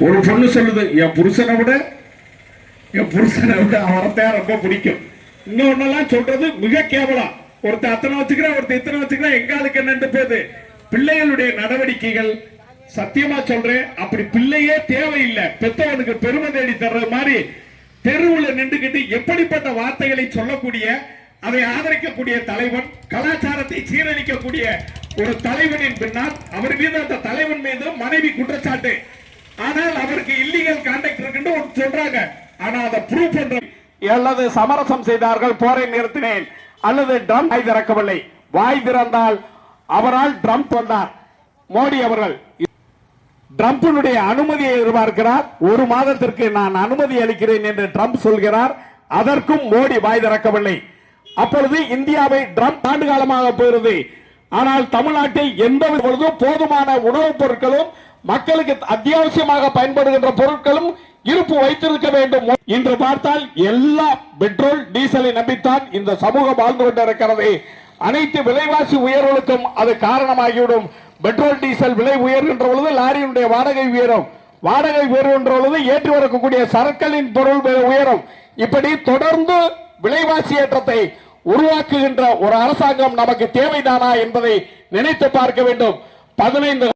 ஒரு பொண்ணு சொல்லுது, என் புருஷனை விட அவரைத்தான் ரொம்ப பிடிக்கும். இன்னொன்னெல்லாம் சொல்றது மிக கேவலம். ஒருத்தர் அத்தனை வச்சுக்கிறேன், ஒருத்தர் இத்தனை வச்சுக்கிறேன், எங்காலுக்கு என்னன்னு போகுது. பிள்ளைகளுடைய நடவடிக்கைகள் சத்தியமா சொல்றேன், அப்படி பிள்ளையே தேவையில்லை. பெத்தவனுக்கு பெருமை தேடி தர்றது மாதிரி தெருவில் நின்றுகிட்டு எப்படிப்பட்ட வார்த்தைகளை சொல்லக்கூடிய, அதை ஆதரிக்கக்கூடிய தலைவன், கலாச்சாரத்தை சீரழிக்கக்கூடிய ஒரு தலைவனின் பின்னால் அவர் மீது, அந்த தலைவன் மீது மனைவி குற்றச்சாட்டு. ஆனால் அவருக்கு இல்லீகல் கான்டாக்ட் இருக்குன்னு சொல்றாங்க. ஆனா அதை ப்ரூவ் பண்ற அல்லது சமரசம் செய்தார்கள், போரை நிறுத்தினேன், அல்லது ட்ரம் வாய் திறக்கவில்லை. வாய் திறந்தால் அவரால் ட்ரம்ப் வந்தார். மோடி அவர்கள் ட்ரம்பினுடைய அனுமதியை எதிர்பார்க்கிறார். ஒரு மாதத்திற்கு நான் அனுமதி அளிக்கிறேன் என்று ட்ரம்ப் சொல்கிறார். அதற்கும் மோடி வாய் திறக்கவில்லை. அப்பொழுது இந்தியாவை ட்ரம்ப் ஆண்டு காலமாக போகிறது. ஆனால் தமிழ்நாட்டில் எந்த பொழுதும் போதுமான உணவுப் பொருட்களும் மக்களுக்கு அத்தியாவசியமாக பயன்படுகின்ற பொருட்களும் இருப்பு வைத்திருக்க வேண்டும். இன்று பார்த்தால் எல்லா பெட்ரோல் டீசலை நம்பித்தான் இந்த சமூகம் வாழ்ந்து கொண்டிருக்கிறது. அனைத்து விலைவாசி உயர்வுகளுக்கும் அது காரணமாகிவிடும். பெட்ரோல் டீசல் விலை உயர்கின்ற பொழுது லாரியினுடைய வாடகை உயரும், வாடகை உயர்கின்ற பொழுது ஏற்றி வரக்கூடிய சரக்களின் பொருள் உயரும். இப்படி தொடர்ந்து விலைவாசி ஏற்றத்தை உருவாக்குகின்ற ஒரு அரசாங்கம் நமக்கு தேவைதானா என்பதை நினைத்து பார்க்க வேண்டும். 15